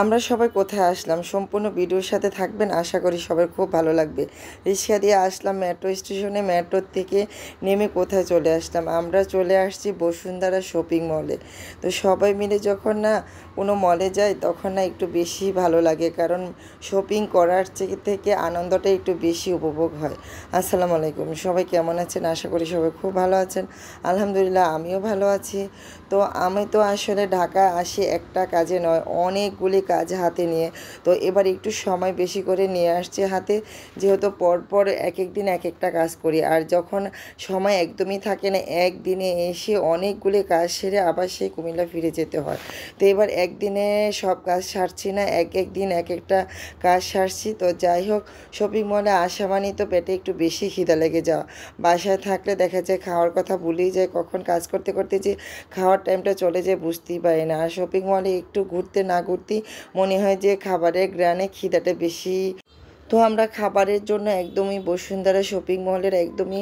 আমরা সবাই কোথায় আসলাম সম্পূর্ণ ভিডিওর সাথে থাকবেন, আশা করি সবার খুব ভালো লাগবে। রিক্সা দিয়ে আসলাম মেট্রো স্টেশনে, মেট্রোর থেকে নেমে কোথায় চলে আসলাম, আমরা চলে আসছি বসুন্ধরা শপিং মলে। তো সবাই মিলে যখন না কোনো মলে যায় তখন না একটু বেশি ভালো লাগে, কারণ শপিং করার থেকে আনন্দটা একটু বেশি উপভোগ হয়। আসসালামু আলাইকুম, সবাই কেমন আছেন? আশা করি সবাই খুব ভালো আছেন। আলহামদুলিল্লাহ আমিও ভালো আছি। তো আমি তো আসলে ঢাকা আসি একটা কাজে নয়, অনেকগুলি কাজ হাতে নিয়ে। তো এবার একটু সময় বেশি করে নিয়ে আসছি হাতে, যেহেতু পরপর এক এক দিন এক একটা কাজ করি, আর যখন সময় একদমই থাকে না একদিনে এসে অনেকগুলি কাজ সেরে আবার সেই কুমিল্লা ফিরে যেতে হয়। তো এবার একদিনে সব কাজ সারছি না, এক এক দিন এক একটা কাজ সারছি। তো যাই হোক, শপিং মলে আসা মানে তো পেটে একটু বেশি খিদা লেগে যাওয়া। বাসায় থাকলে দেখা যায় খাওয়ার কথা ভুলেই যায়, কখন কাজ করতে করতে যে খাওয়ার টাইমটা চলে যায় বুঝতেই পারি না। আর শপিং মলে একটু ঘুরতে না ঘুরতেই মনে হয় যে খাবারের গ্রানে খিদাটা বেশি। তো আমরা খাবারের জন্য একদমই বসুন্ধরা শপিং মলের একদমই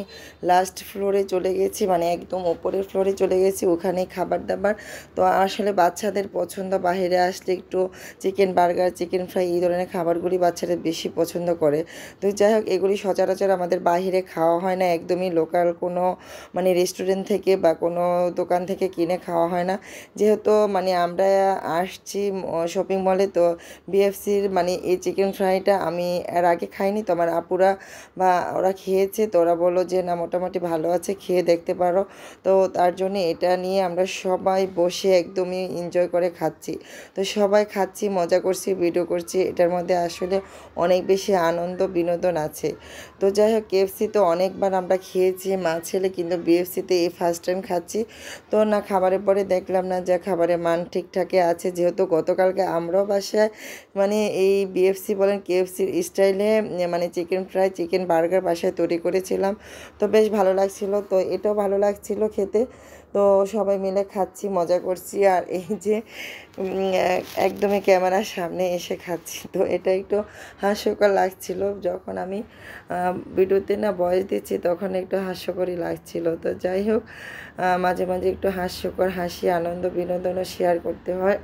লাস্ট ফ্লোরে চলে গেছি, মানে একদম ওপরের ফ্লোরে চলে গেছি, ওখানেই খাবার দাবার। তো আসলে বাচ্চাদের পছন্দ, বাইরে আসলে একটু চিকেন বার্গার, চিকেন ফ্রাই এই ধরনের খাবারগুলি বাচ্চারা বেশি পছন্দ করে। তো যাই হোক, এগুলি সচরাচর আমাদের বাইরে খাওয়া হয় না, একদমই লোকাল কোনো মানে রেস্টুরেন্ট থেকে বা কোনো দোকান থেকে কিনে খাওয়া হয় না। যেহেতু মানে আমরা আসছি শপিং মলে, তো বিএফসির মানে এই চিকেন ফ্রাইটা আমি এর আগে খাইনি। তো আমার আপুরা বা ওরা খেয়েছে, তো ওরা বললো যে না মোটামুটি ভালো আছে, খেয়ে দেখতে পারো। তো তার জন্য এটা নিয়ে আমরা সবাই বসে একদমই এনজয় করে খাচ্ছি। তো সবাই খাচ্ছি, মজা করছি, ভিডিও করছি, এটার মধ্যে আসলে অনেক বেশি আনন্দ বিনোদন আছে। তো যাই হোক, কেএফসি তো অনেকবার আমরা খেয়েছি মা ছেলে, কিন্তু বিএফসিতে এই ফার্স্ট টাইম খাচ্ছি। তো না খাবারের পরে দেখলাম না যে খাবারের মান ঠিকঠাকই আছে, যেহেতু গতকালকে আমরাও বাসায় মানে এই বিএফসি বলেন কেএফসির স্টাইলে মানে চিকেন ফ্রাই, চিকেন বার্গার বাসায় তৈরি করেছিলাম। তো বেশ ভালো লাগছিল, তো এটাও ভালো লাগছিল খেতে। তো সবাই মিলে খাচ্ছি, মজা করছি, আর এই যে একদমই ক্যামেরার সামনে এসে খাচ্ছি। তো এটা একটু হাস্যকর লাগছিল, যখন আমি ভিডিওতে না ভয়েস দিচ্ছি তখন একটু হাস্যকরই লাগছিল। তো যাই হোক, মাঝে মাঝে একটু হাস্যকর হাসি, আনন্দ বিনোদনও শেয়ার করতে হয়।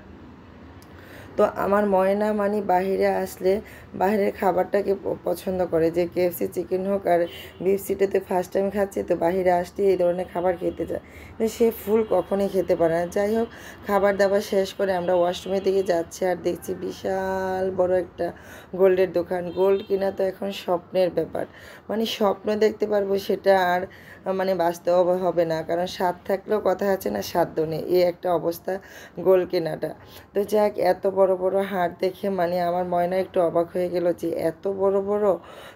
তো আমার ময়না মানে বাহিরে আসলে বাইরের খাবারটাকে পছন্দ করে, যে কেএফসি চিকেন হোক আর বিএফসিটাতে ফার্স্ট টাইম খাচ্ছে, তো বাহিরে আসলে এই ধরনের খাবার খেতে চায়, কিন্তু সে ফুল কখনোই খেতে পারে না। যাই হোক, খাবার দাবার শেষ করে আমরা ওয়াশরুমের দিকে যাচ্ছি, আর দেখছি বিশাল বড় একটা গোল্ডের দোকান। গোল্ড কিনা তো এখন স্বপ্নের ব্যাপার, মানে স্বপ্ন দেখতে পারবো সেটা আর মানে বাস্তব হবে না, কারণ স্বাদ থাকলেও কথা আছে না, সাধ্য নেই, এই একটা অবস্থা গোল্ড কেনাটা। তো যাক, এত বড় বড় হাট দেখে মানে আমার ময়না একটু অবাক হয়ে গেল যে এত বড় বড়।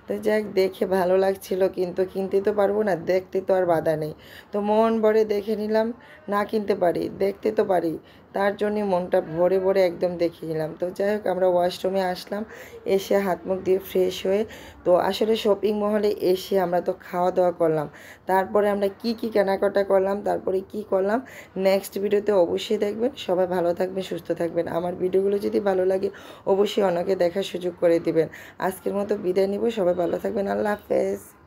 তো যাক, দেখে ভালো লাগছিল, কিন্তু কিনতে তো পারবো না, দেখতে তো আর বাধা নেই। তো মন ভরে দেখে নিলাম, না কিনতে পারি দেখতে তো পারি, তার জন্য মনটা ভরে ভরে একদম দেখে নিলাম। তো যাই হোক, আমরা ওয়াশরুমে আসলাম, এসে হাত মুখ দিয়ে ফ্রেশ হয়ে, তো আসলে শপিং মহলে এসে আমরা তো খাওয়া দাওয়া করলাম, তারপরে আমরা কি কি কেনাকাটা করলাম, তারপরে কি করলাম নেক্সট ভিডিওতে অবশ্যই দেখবেন। সবাই ভালো থাকবেন, সুস্থ থাকবেন। আমার ভিডিওগুলো যদি ভালো লাগে অবশ্যই অন্যকে দেখার সুযোগ করে দিবেন। আজকের মতো বিদায় নিব, সবাই ভালো থাকবেন, আল্লাহ হাফেজ।